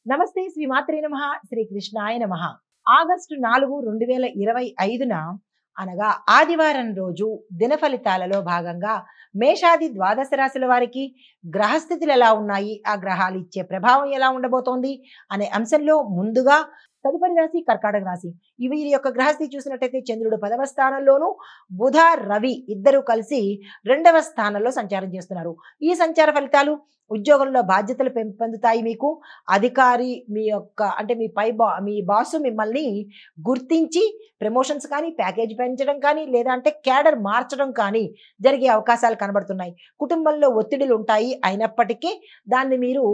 నమస్తే శ్రీ మాత్రే నమః శ్రీ కృష్ణాయ నమః. ఆగస్టు 4, 2025న అనగా ఆదివారం రోజు దిన ఫలితాలలో భాగంగా మేషాది ద్వాదశ రాశుల వారికి గ్రహస్థితులు ఎలా ఉన్నాయి, ఆ గ్రహాలు ఇచ్చే ప్రభావం ఎలా ఉండబోతోంది అనే అంశంలో ముందుగా తదుపరి రాశి కర్కాటక రాశి. వీరి యొక్క గ్రహస్థితి చూసినట్టయితే చంద్రుడు 10వ స్థానంలోను, బుధ రవి ఇద్దరు కలిసి 2వ స్థానంలో సంచారం చేస్తున్నారు. ఈ సంచార ఫలితాలు ఉద్యోగంలో బాధ్యతలు పొందుతాయి. మీకు అధికారి మీ యొక్క అంటే మీ బాసు మిమ్మల్ని గుర్తించి ప్రమోషన్స్ కానీ, ప్యాకేజ్ పెంచడం కానీ, లేదా అంటే క్యాడర్ మార్చడం కానీ జరిగే అవకాశాలు కనబడుతున్నాయి. కుటుంబంలో ఒత్తిడులు ఉంటాయి, అయినప్పటికీ దాన్ని మీరు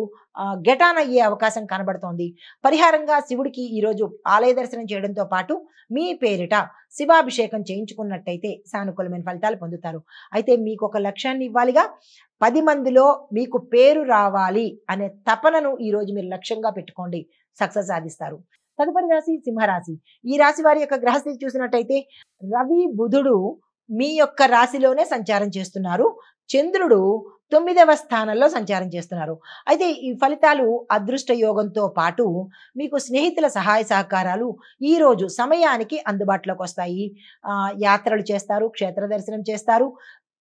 గెటాన్ అయ్యే అవకాశం కనబడుతోంది. పరిహారంగా శివుడికి ఈరోజు ఆలయ దర్శనం చేయడంతో పాటు మీ పేరిట శివాభిషేకం చేయించుకున్నట్టయితే సానుకూలమైన ఫలితాలు పొందుతారు. అయితే మీకు ఒక లక్ష్యాన్ని ఇవ్వాలిగా, 10 మందిలో మీకు పేరు రావాలి అనే తపనను ఈరోజు మీరు లక్ష్యంగా పెట్టుకోండి, సక్సెస్ సాధిస్తారు. తదుపరి రాశి సింహరాశి. ఈ రాశి వారి యొక్క గ్రహస్థితి చూసినట్టయితే రవి బుధుడు మీ యొక్క రాశిలోనే సంచారం చేస్తున్నారు. చంద్రుడు 9వ స్థానంలో సంచారం చేస్తున్నారు. అయితే ఈ ఫలితాలు అదృష్ట యోగంతో పాటు మీకు స్నేహితుల సహాయ సహకారాలు ఈరోజు సమయానికి అందుబాటులోకి వస్తాయి. యాత్రలు చేస్తారు, క్షేత్ర దర్శనం చేస్తారు.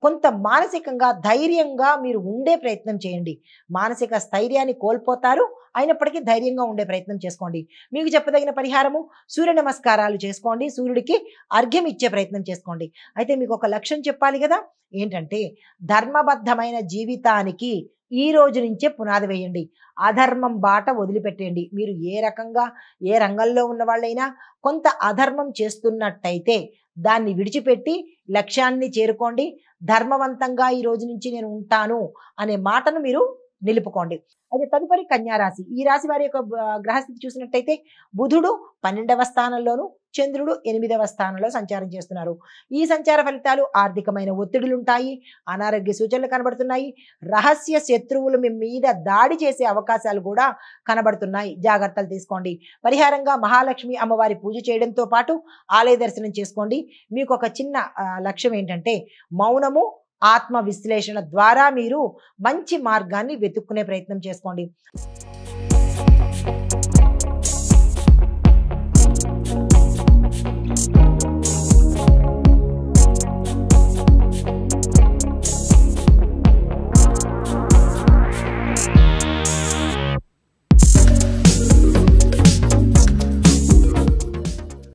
కొంత మానసికంగా ధైర్యంగా మీరు ఉండే ప్రయత్నం చేయండి. మానసిక స్థైర్యాన్ని కోల్పోతారు, అయినప్పటికీ ధైర్యంగా ఉండే ప్రయత్నం చేసుకోండి. మీకు చెప్పదగిన పరిహారము సూర్య నమస్కారాలు చేసుకోండి, సూర్యుడికి అర్ఘ్యం ఇచ్చే ప్రయత్నం చేసుకోండి. అయితే మీకు ఒక లక్ష్యం చెప్పాలి కదా, ఏంటంటే ధర్మబద్ధమైన జీవితానికి ఈ రోజు నుంచే పునాది వేయండి. అధర్మం బాట వదిలిపెట్టండి. మీరు ఏ రంగంలో ఉన్న వాళ్ళైనా కొంత అధర్మం చేస్తున్నట్టయితే దాన్ని విడిచిపెట్టి లక్ష్యాన్ని చేరుకోండి. ధర్మవంతంగా ఈ రోజు నుంచి నేను ఉంటాను అనే మాటను మీరు నిలుపుకోండి. అయితే తదుపరి కన్యారాశి. ఈ రాశి వారి యొక్క గ్రహస్థితి చూసినట్టయితే బుధుడు 12వ స్థానంలోను, చంద్రుడు 8వ స్థానంలో సంచారం చేస్తున్నారు. ఈ సంచార ఫలితాలు ఆర్థికమైన ఒత్తిడులు ఉంటాయి, అనారోగ్య సూచనలు కనబడుతున్నాయి, రహస్య శత్రువులు మీ మీద దాడి చేసే అవకాశాలు కూడా కనబడుతున్నాయి. జాగ్రత్తలు తీసుకోండి. పరిహారంగా మహాలక్ష్మి అమ్మవారి పూజ చేయడంతో పాటు ఆలయ దర్శనం చేసుకోండి. మీకు ఒక చిన్న లక్ష్యం ఏంటంటే మౌనము, ఆత్మ విశ్లేషణ ద్వారా మీరు మంచి మార్గాన్ని వెతుక్కునే ప్రయత్నం చేసుకోండి.